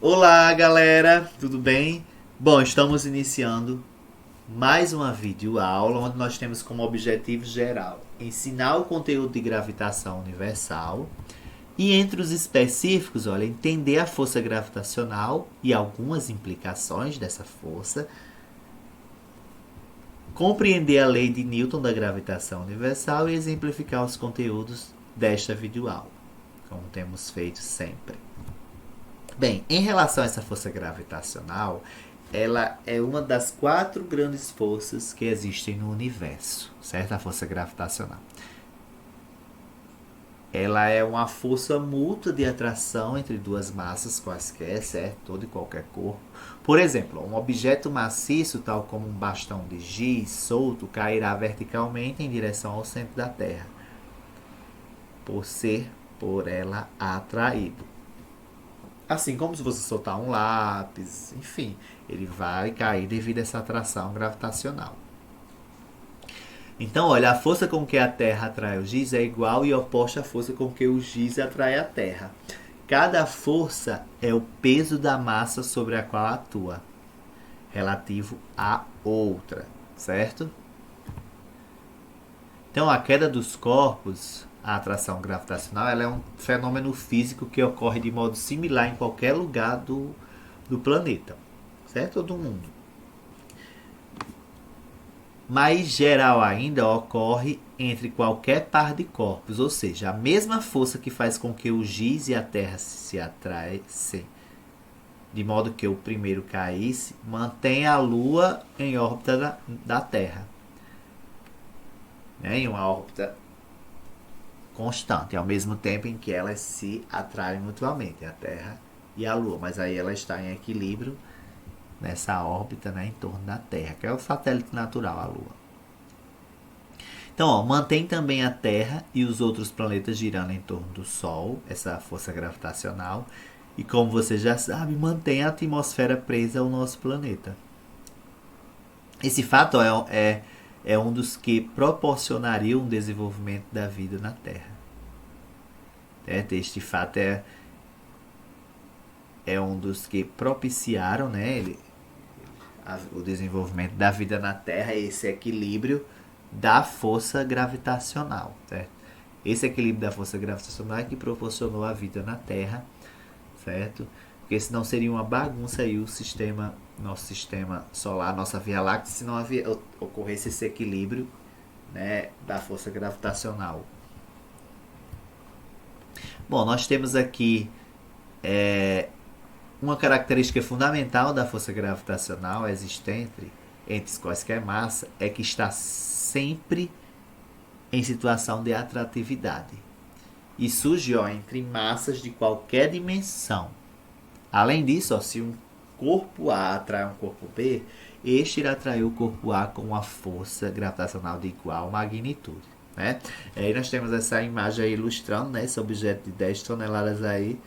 Olá, galera, tudo bem? Bom, estamos iniciando mais uma videoaula onde nós temos como objetivo geral ensinar o conteúdo de gravitação universal e entre os específicos, olha, entender a força gravitacional e algumas implicações dessa força, compreender a lei de Newton da gravitação universal e exemplificar os conteúdos desta videoaula, como temos feito sempre. Bem, em relação a essa força gravitacional, ela é uma das 4 grandes forças que existem no universo, certo? A força gravitacional. Ela é uma força mútua de atração entre duas massas quaisquer, certo? Todo e qualquer corpo. Por exemplo, um objeto maciço, tal como um bastão de giz solto, cairá verticalmente em direção ao centro da Terra, por ser por ela atraído. Assim como se você soltar um lápis, enfim, ele vai cair devido a essa atração gravitacional. Então, olha, a força com que a Terra atrai o giz é igual e oposta à força com que o giz atrai a Terra. Cada força é o peso da massa sobre a qual atua, relativo à outra, certo? Então, a queda dos corpos, a atração gravitacional, ela é um fenômeno físico que ocorre de modo similar em qualquer lugar do planeta, certo? Ou do mundo. Mais geral ainda ocorre entre qualquer par de corpos, ou seja, a mesma força que faz com que o giz e a Terra se atraíssem, de modo que o primeiro caísse, mantém a Lua em órbita da Terra, né? Em uma órbita constante, ao mesmo tempo em que elas se atraem mutuamente, a Terra e a Lua, mas aí ela está em equilíbrio nessa órbita, né, em torno da Terra, que é o satélite natural, a Lua. Então, ó, mantém também a Terra e os outros planetas girando em torno do Sol, essa força gravitacional, e como você já sabe, mantém a atmosfera presa ao nosso planeta. Esse fato é um dos que proporcionaria um desenvolvimento da vida na Terra. Este fato é um dos que propiciaram, né, o desenvolvimento da vida na Terra, esse equilíbrio da força gravitacional, certo? Esse equilíbrio da força gravitacional é que proporcionou a vida na Terra, certo? Porque senão seria uma bagunça aí o sistema, nosso sistema solar, nossa Via Láctea, se não ocorresse esse equilíbrio, né, da força gravitacional. Bom, nós temos aqui uma característica fundamental da força gravitacional existente entre quaisquer massa é que está sempre em situação de atratividade e surge entre massas de qualquer dimensão. Além disso, se um corpo A atrai um corpo B, este irá atrair o corpo A com uma força gravitacional de igual magnitude, né? E aí nós temos essa imagem aí ilustrando, né, esse objeto de 10 toneladas aí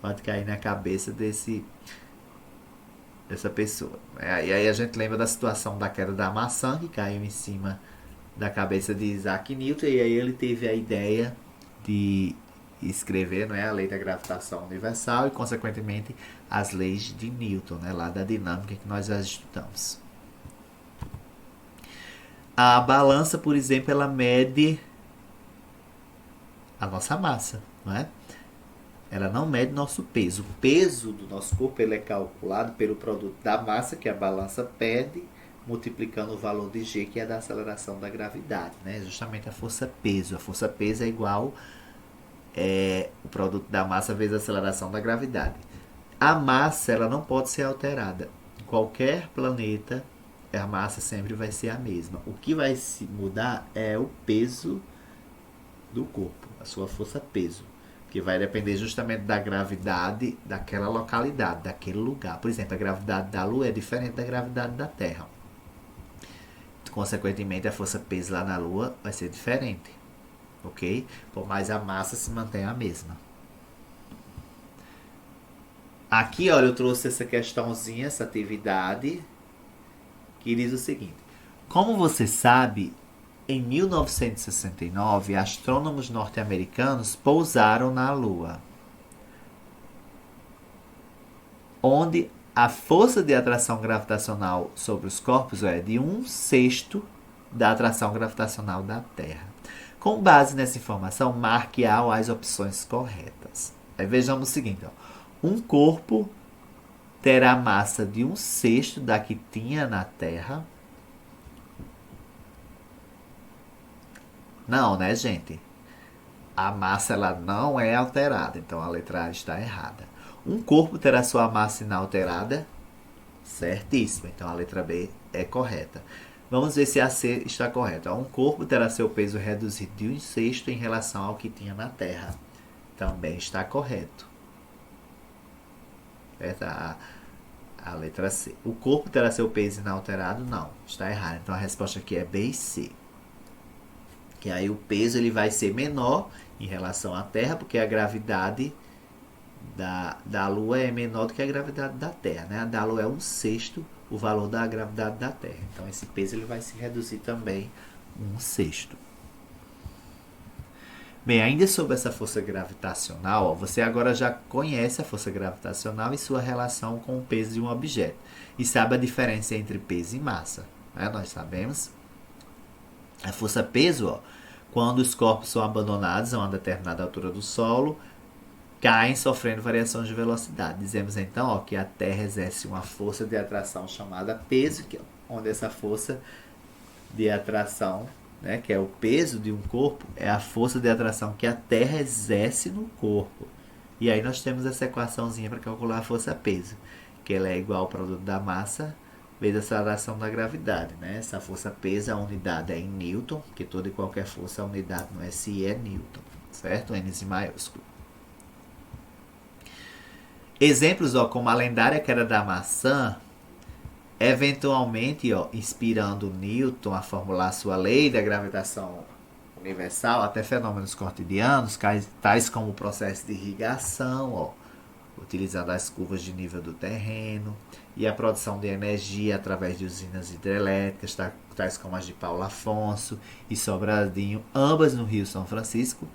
pode cair na cabeça dessa pessoa. E aí a gente lembra da situação da queda da maçã que caiu em cima da cabeça de Isaac Newton, e aí ele teve a ideia de escrever, não é, a lei da gravitação universal e consequentemente as leis de Newton, né, lá da dinâmica que nós já estudamos. A balança, por exemplo, ela mede a nossa massa, não é? Ela não mede nosso peso. O peso do nosso corpo ele é calculado pelo produto da massa que a balança pede, multiplicando o valor de G, que é da aceleração da gravidade, né? Justamente a força peso. A força peso é igual o produto da massa vezes a aceleração da gravidade. A massa ela não pode ser alterada. Em qualquer planeta, a massa sempre vai ser a mesma. O que vai se mudar é o peso do corpo, a sua força peso, que vai depender justamente da gravidade daquela localidade, daquele lugar. Por exemplo, a gravidade da Lua é diferente da gravidade da Terra. Consequentemente, a força peso lá na Lua vai ser diferente, ok? Por mais a massa se mantém a mesma. Aqui, olha, eu trouxe essa questãozinha, essa atividade, que diz o seguinte: como você sabe, em 1969, astrônomos norte-americanos pousaram na Lua. onde a força de atração gravitacional sobre os corpos é de 1/6 da atração gravitacional da Terra. Com base nessa informação, marque A ou as opções corretas. Aí vejamos o seguinte, ó. Um corpo terá massa de 1/6 da que tinha na Terra. Não, né, gente? A massa ela não é alterada, então a letra A está errada. Um corpo terá sua massa inalterada? Certíssimo, então a letra B é correta. Vamos ver se a C está correta. Um corpo terá seu peso reduzido de 1/6 em relação ao que tinha na Terra. Também está correto. A letra C. O corpo terá seu peso inalterado? Não, está errado. Então a resposta aqui é B e C. Que aí o peso ele vai ser menor em relação à Terra, porque a gravidade da Lua é menor do que a gravidade da Terra, né? A da Lua é 1/6 o valor da gravidade da Terra. Então esse peso ele vai se reduzir também 1/6. Bem, ainda sobre essa força gravitacional, ó, você agora já conhece a força gravitacional e sua relação com o peso de um objeto. E sabe a diferença entre peso e massa, né? Nós sabemos. A força peso, ó, quando os corpos são abandonados a uma determinada altura do solo, caem sofrendo variações de velocidade. Dizemos então, ó, que a Terra exerce uma força de atração chamada peso, que é onde essa força de atração, né, que é o peso de um corpo, é a força de atração que a Terra exerce no corpo. E aí nós temos essa equaçãozinha para calcular a força-peso, que ela é igual ao produto da massa vezes a atração da gravidade, né? Essa força-peso, a unidade é em Newton, porque toda e qualquer força, a unidade no SI é Newton, certo? N maiúsculo. Exemplos, ó, como a lendária queda da maçã, eventualmente, ó, inspirando Newton a formular sua lei da gravitação universal, até fenômenos cotidianos, tais como o processo de irrigação, ó, utilizando as curvas de nível do terreno, e a produção de energia através de usinas hidrelétricas, tais como as de Paulo Afonso e Sobradinho, ambas no Rio São Francisco,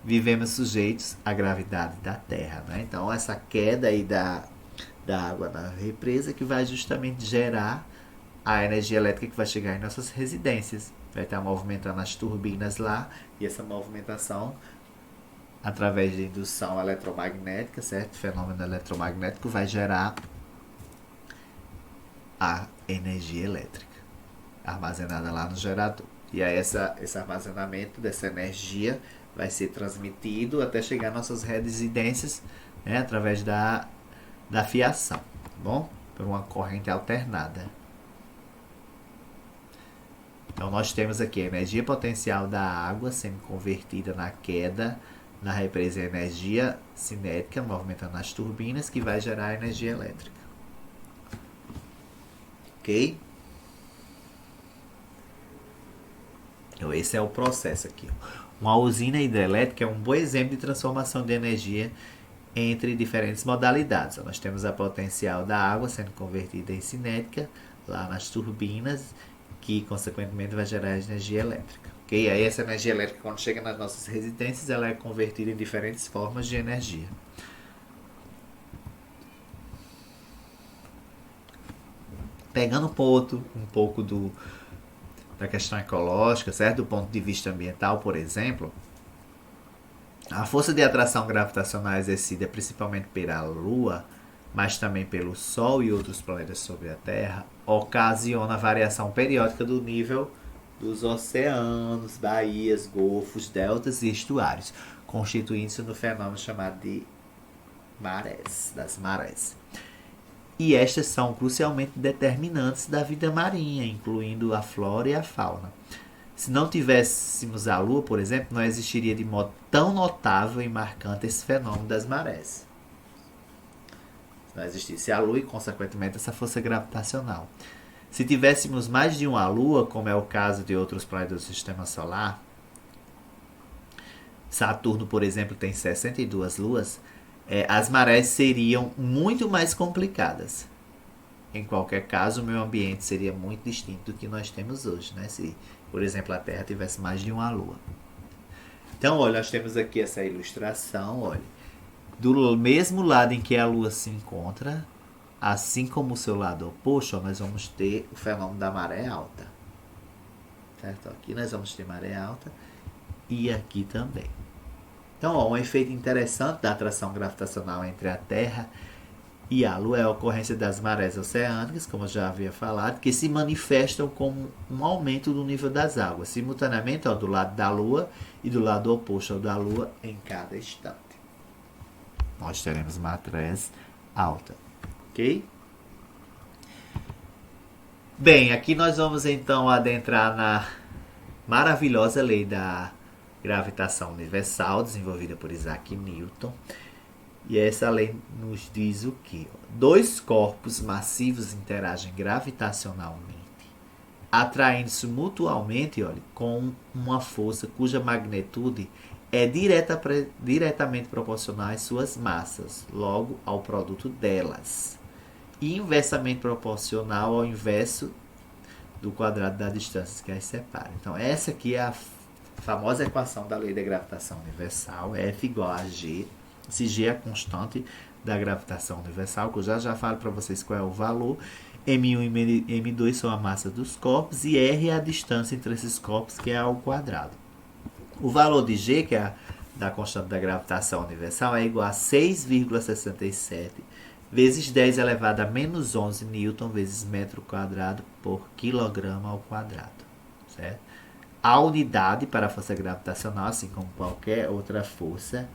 vivemos sujeitos à gravidade da Terra, né? Então essa queda aí da água na represa que vai justamente gerar a energia elétrica que vai chegar em nossas residências. Vai estar movimentando as turbinas lá, e essa movimentação através de indução eletromagnética, certo? Fenômeno eletromagnético vai gerar a energia elétrica armazenada lá no gerador. E aí esse armazenamento dessa energia vai ser transmitido até chegar às nossas residências, né, através da fiação, tá bom? Por uma corrente alternada. Então nós temos aqui a energia potencial da água sendo convertida na queda na represa, energia cinética movimentando as turbinas, que vai gerar energia elétrica. Ok? Então esse é o processo aqui. Uma usina hidrelétrica é um bom exemplo de transformação de energia entre diferentes modalidades. Nós temos a potencial da água sendo convertida em cinética lá nas turbinas, que consequentemente vai gerar energia elétrica. Okay? Aí essa energia elétrica, quando chega nas nossas residências, ela é convertida em diferentes formas de energia. Pegando um pouco da questão ecológica, certo? Do ponto de vista ambiental, por exemplo, a força de atração gravitacional exercida principalmente pela Lua, mas também pelo Sol e outros planetas sobre a Terra, ocasiona a variação periódica do nível dos oceanos, baías, golfos, deltas e estuários, constituindo-se no fenômeno chamado de marés, das marés. E estas são crucialmente determinantes da vida marinha, incluindo a flora e a fauna. Se não tivéssemos a Lua, por exemplo, não existiria de modo tão notável e marcante esse fenômeno das marés. Se não existisse a Lua e, consequentemente, essa força gravitacional. Se tivéssemos mais de uma Lua, como é o caso de outros planetas do Sistema Solar, Saturno, por exemplo, tem 62 luas, as marés seriam muito mais complicadas. Em qualquer caso, o meio ambiente seria muito distinto do que nós temos hoje, né? Se, por exemplo, a Terra tivesse mais de uma Lua. Então, olha, nós temos aqui essa ilustração, olha. do mesmo lado em que a Lua se encontra, assim como o seu lado oposto, ó, nós vamos ter o fenômeno da maré alta. Certo? Aqui nós vamos ter maré alta e aqui também. Então, ó, um efeito interessante da atração gravitacional entre a Terra e a Lua é a ocorrência das marés oceânicas, como eu já havia falado, que se manifestam como um aumento do nível das águas, simultaneamente ó, do lado da Lua e do lado oposto ao da Lua em cada instante. Nós teremos marés alta, ok? Bem, aqui nós vamos então adentrar na maravilhosa lei da gravitação universal, desenvolvida por Isaac Newton. E essa lei nos diz o que? Dois corpos massivos interagem gravitacionalmente, atraindo-se mutuamente, olha, com uma força cuja magnitude é diretamente proporcional às suas massas, logo ao produto delas, e inversamente proporcional ao inverso do quadrado da distância que as separa. Então, essa aqui é a famosa equação da lei da gravitação universal, F igual a G. Se G é a constante da gravitação universal, que eu já falo para vocês qual é o valor. M1 e M2 são a massa dos corpos e R é a distância entre esses corpos, que é ao quadrado. O valor de G, que é da constante da gravitação universal, é igual a 6,67 vezes 10 elevado a menos 11 newton vezes metro quadrado por quilograma ao quadrado. Certo? A unidade para a força gravitacional, assim como qualquer outra força,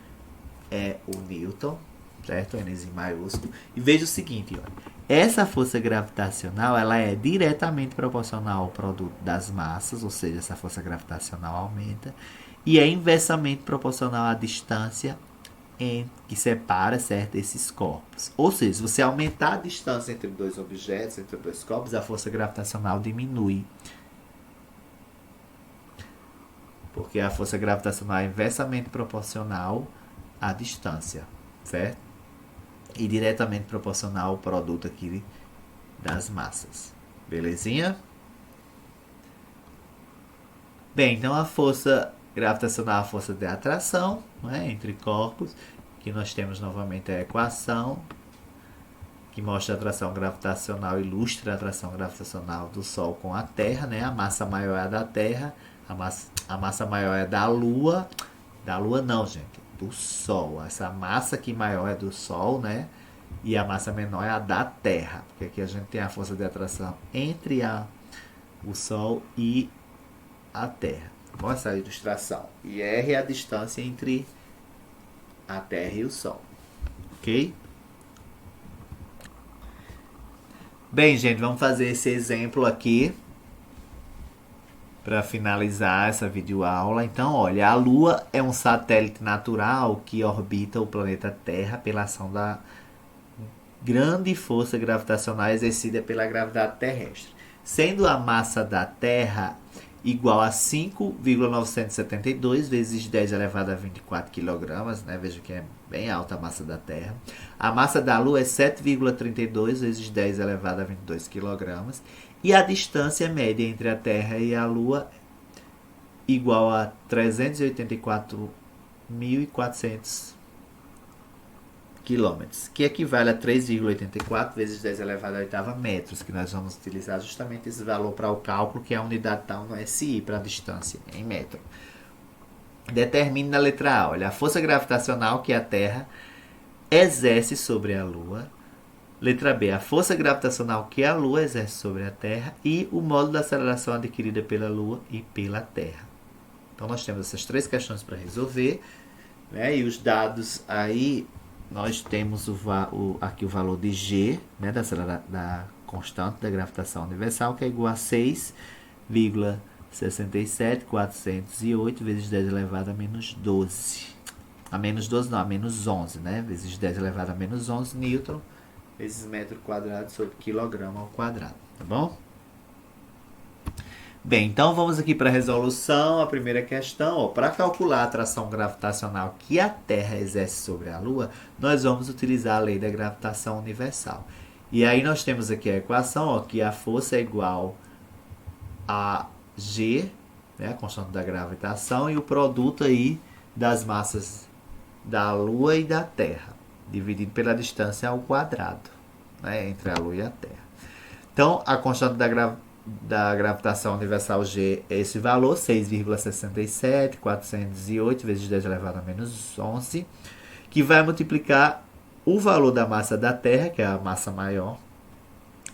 é o Newton, certo? Nzinho maiúsculo. E veja o seguinte, ó. Essa força gravitacional, ela é diretamente proporcional ao produto das massas, ou seja, essa força gravitacional aumenta, e é inversamente proporcional à distância que separa, certo, esses corpos. Ou seja, se você aumentar a distância entre dois objetos, entre dois corpos, a força gravitacional diminui. Porque a força gravitacional é inversamente proporcional à distância, certo? E diretamente proporcional ao produto aqui das massas. Belezinha? Bem, então a força gravitacional é a força de atração, né, entre corpos, que nós temos novamente a equação que mostra a atração gravitacional, ilustra a atração gravitacional do Sol com a Terra, né? A massa maior é a da Terra, a massa maior é da Lua não, gente, do Sol. Essa massa aqui maior é do Sol, né? E a massa menor é a da Terra, porque aqui a gente tem a força de atração entre o Sol e a Terra. Com essa ilustração. E R é a distância entre a Terra e o Sol. Ok? Bem, gente, vamos fazer esse exemplo aqui para finalizar essa videoaula. Então, olha, a Lua é um satélite natural que orbita o planeta Terra pela ação da grande força gravitacional exercida pela gravidade terrestre, sendo a massa da Terra igual a 5,972 vezes 10 elevado a 24 kg, né? Veja que é bem alta a massa da Terra. A massa da Lua é 7,32 vezes 10 elevado a 22 kg. E a distância média entre a Terra e a Lua igual a 384.400 quilômetros, que equivale a 3,84 vezes 10 elevado a oitava metros, que nós vamos utilizar justamente esse valor para o cálculo, que é a unidade tal no SI, para a distância em metro. Determine na letra A, olha, a força gravitacional que a Terra exerce sobre a Lua. Letra B, a força gravitacional que a Lua exerce sobre a Terra e o módulo da aceleração adquirida pela Lua e pela Terra. Então nós temos essas três questões para resolver, né? E os dados aí, nós temos aqui o valor de G, né, da constante da gravitação universal, que é igual a 6,67408 vezes 10 elevado a menos 12. A menos 12 não, a menos 11, né? Vezes 10 elevado a menos 11 newton vezes metro quadrado sobre quilograma ao quadrado, tá bom? Bem, então vamos aqui para a resolução. A primeira questão, para calcular a atração gravitacional que a Terra exerce sobre a Lua, nós vamos utilizar a lei da gravitação universal. E aí nós temos aqui a equação, ó, que a força é igual a G, né, a constante da gravitação, e o produto aí das massas da Lua e da Terra. dividido pela distância ao quadrado, né, entre a Lua e a Terra. Então, a constante da gravitação universal G é esse valor, 6,67408 vezes 10 elevado a menos 11, que vai multiplicar o valor da massa da Terra, que é a massa maior,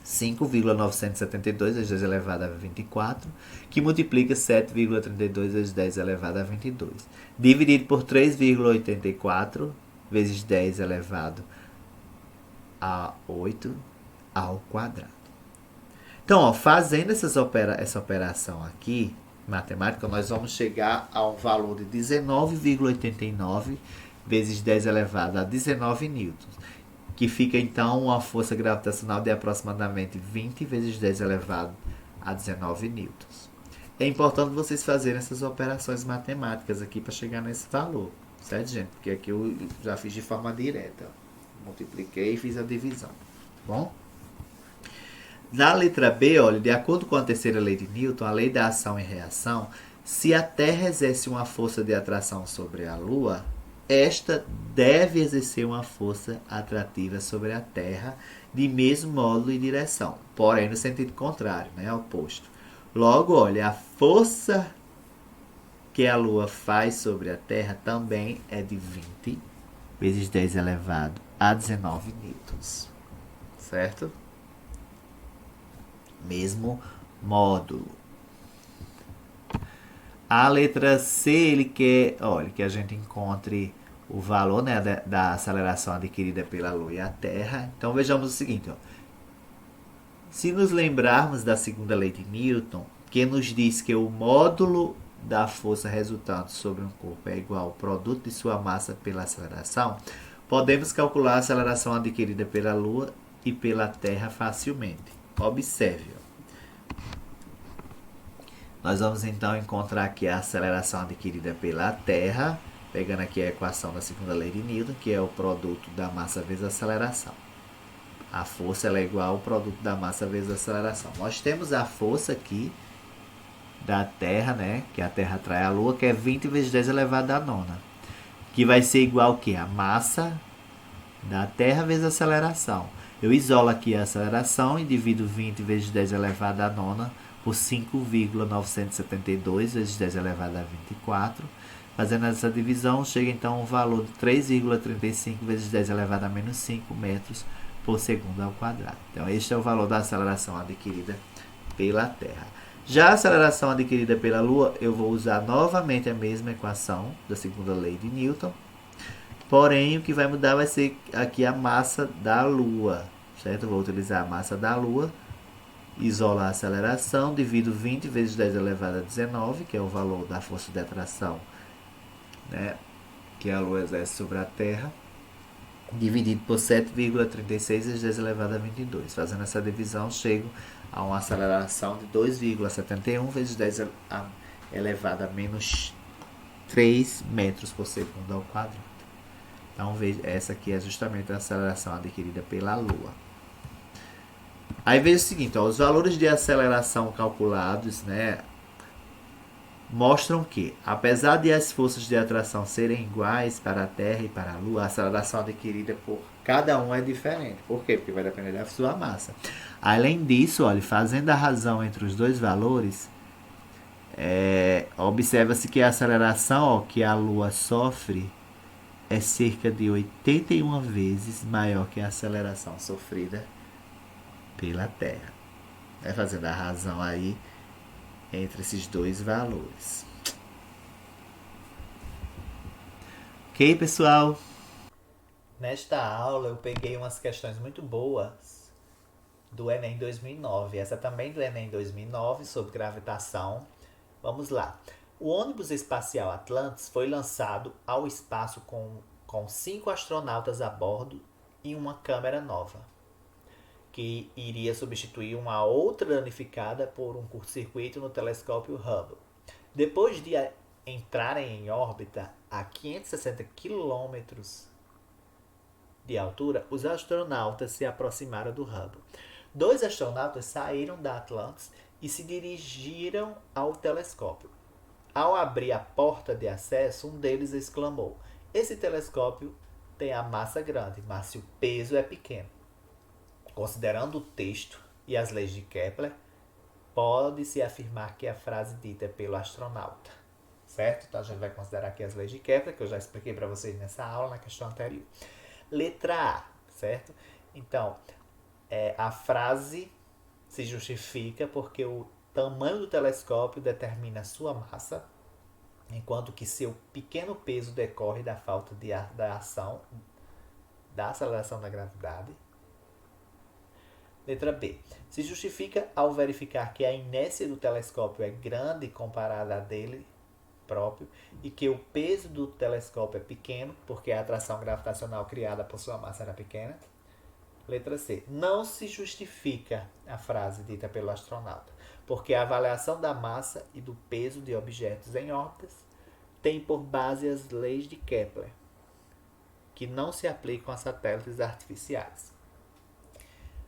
5,972 vezes 10 elevado a 24, que multiplica 7,32 vezes 10 elevado a 22, dividido por 3,84 vezes 10 elevado a 8 ao quadrado. Então, ó, fazendo essa operação aqui, matemática, nós vamos chegar a um valor de 19,89 vezes 10 elevado a 19 newtons, que fica então uma força gravitacional de aproximadamente 20 vezes 10 elevado a 19 newtons. É importante vocês fazerem essas operações matemáticas aqui para chegar nesse valor, certo, gente? Porque aqui eu já fiz de forma direta. Multipliquei e fiz a divisão, tá bom? Na letra B, olha, de acordo com a terceira lei de Newton, a lei da ação e reação, se a Terra exerce uma força de atração sobre a Lua, esta deve exercer uma força atrativa sobre a Terra de mesmo modo e direção, porém no sentido contrário, né, oposto. Logo, olha, a força que a Lua faz sobre a Terra também é de 20 vezes 10 elevado a 19 newtons, certo? Mesmo módulo. A letra C, ele quer, olha, que a gente encontre o valor, né, da aceleração adquirida pela Lua e a Terra. Então vejamos o seguinte, ó. Se nos lembrarmos da segunda lei de Newton, que nos diz que o módulo da força resultante sobre um corpo é igual ao produto de sua massa pela aceleração, podemos calcular a aceleração adquirida pela Lua e pela Terra facilmente. Observe. Nós vamos então encontrar aqui a aceleração adquirida pela Terra, pegando aqui a equação da segunda lei de Newton, que é o produto da massa vezes a aceleração. A força ela é igual ao produto da massa vezes a aceleração. Nós temos a força aqui da Terra, né, que a Terra atrai a Lua, que é 20 vezes 10 elevado a nona, que vai ser igual ao que? A massa da Terra vezes a aceleração. Eu isolo aqui a aceleração e divido 20 vezes 10 elevado a nona por 5,972 vezes 10 elevado a 24. Fazendo essa divisão, chega então a um valor de 3,35 vezes 10 elevado a menos 5 metros por segundo ao quadrado. Então, este é o valor da aceleração adquirida pela Terra. Já a aceleração adquirida pela Lua, eu vou usar novamente a mesma equação da segunda lei de Newton. Porém, o que vai mudar vai ser aqui a massa da Lua, certo? Eu vou utilizar a massa da Lua, isolo a aceleração, divido 20 vezes 10 elevado a 19, que é o valor da força de atração, né, que a Lua exerce sobre a Terra, dividido por 7,36 vezes 10 elevado a 22. Fazendo essa divisão, chego a uma aceleração de 2,71 vezes 10 elevado a menos 3 metros por segundo ao quadrado. Então, veja, essa aqui é justamente a aceleração adquirida pela Lua. Aí veja o seguinte, ó, os valores de aceleração calculados, né, mostram que, apesar de as forças de atração serem iguais para a Terra e para a Lua, a aceleração adquirida por cada um é diferente. Por quê? Porque vai depender da sua massa. Além disso, olha, fazendo a razão entre os dois valores, observa-se que a aceleração, ó, que a Lua sofre é cerca de 81 vezes maior que a aceleração sofrida pela Terra. Fazendo a razão aí entre esses dois valores. Ok, pessoal? Nesta aula eu peguei umas questões muito boas do Enem 2009. Essa também do Enem 2009 sobre gravitação. Vamos lá. O ônibus espacial Atlantis foi lançado ao espaço com 5 astronautas a bordo e uma câmera nova, que iria substituir uma outra danificada por um curto-circuito no telescópio Hubble. Depois de entrarem em órbita a 560 km de altura, os astronautas se aproximaram do Hubble. 2 astronautas saíram da Atlantis e se dirigiram ao telescópio. Ao abrir a porta de acesso, um deles exclamou: "Esse telescópio tem a massa grande, mas se o peso é pequeno. Considerando o texto e as leis de Kepler, pode-se afirmar que a frase dita pelo astronauta, certo? Então a gente vai considerar aqui as leis de Kepler, que eu já expliquei para vocês nessa aula, na questão anterior. Letra A, certo? Então, a frase se justifica porque o tamanho do telescópio determina a sua massa, enquanto que seu pequeno peso decorre da falta da ação da aceleração da gravidade. Letra B. Se justifica ao verificar que a inércia do telescópio é grande comparada à dele próprio e que o peso do telescópio é pequeno, porque a atração gravitacional criada por sua massa era pequena. Letra C. Não se justifica a frase dita pelo astronauta, porque a avaliação da massa e do peso de objetos em órbitas tem por base as leis de Kepler, que não se aplicam a satélites artificiais.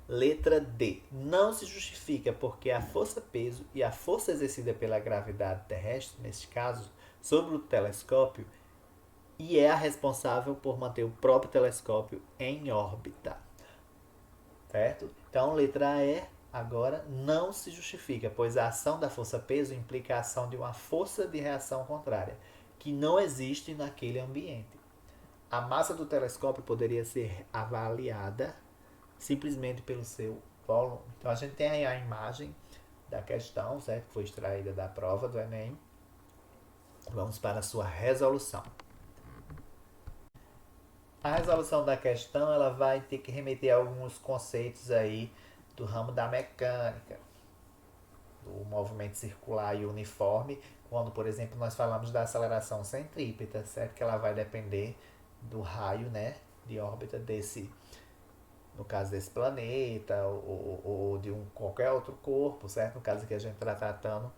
Letra D. Não se justifica porque a força-peso e a força exercida pela gravidade terrestre, neste caso, sobre o telescópio, e é a responsável por manter o próprio telescópio em órbita. Certo? Então, letra E, agora, não se justifica, pois a ação da força-peso implica a ação de uma força de reação contrária, que não existe naquele ambiente. A massa do telescópio poderia ser avaliada simplesmente pelo seu volume. Então a gente tem aí a imagem da questão, certo? Que foi extraída da prova do Enem. Vamos para a sua resolução. A resolução da questão, ela vai ter que remeter a alguns conceitos aí do ramo da mecânica, do movimento circular e uniforme, quando, por exemplo, nós falamos da aceleração centrípeta, certo? Que ela vai depender do raio, né, de órbita desse, no caso desse planeta, ou de qualquer outro corpo, certo? No caso que a gente está tratando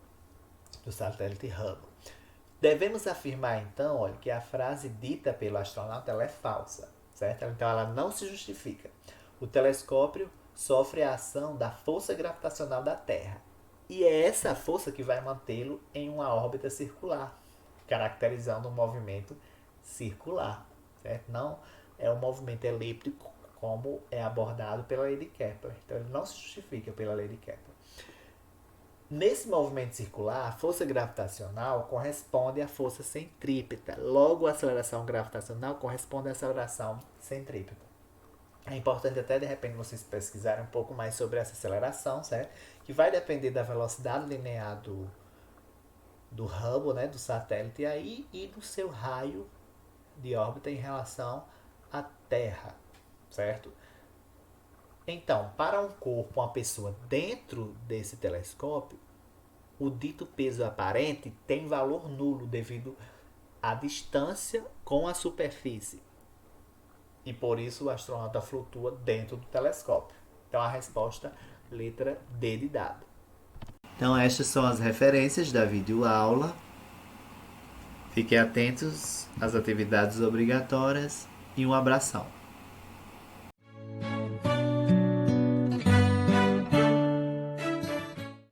do satélite Hubble. Devemos afirmar, então, olha, que a frase dita pelo astronauta ela é falsa, certo? Então, ela não se justifica. O telescópio sofre a ação da força gravitacional da Terra. E é essa força que vai mantê-lo em uma órbita circular, caracterizando um movimento circular, certo? Não é um movimento elíptico, como é abordado pela lei de Kepler. Então, ele não se justifica pela lei de Kepler. Nesse movimento circular, a força gravitacional corresponde à força centrípeta. Logo, a aceleração gravitacional corresponde à aceleração centrípeta. É importante até, de repente, vocês pesquisarem um pouco mais sobre essa aceleração, certo? Que vai depender da velocidade linear do Hubble, né, do satélite aí, e do seu raio de órbita em relação à Terra, certo? Então, para um corpo, uma pessoa dentro desse telescópio, o dito peso aparente tem valor nulo devido à distância com a superfície. E por isso o astronauta flutua dentro do telescópio. Então a resposta, letra D de dado. Então estas são as referências da videoaula. Fiquem atentos às atividades obrigatórias e um abração.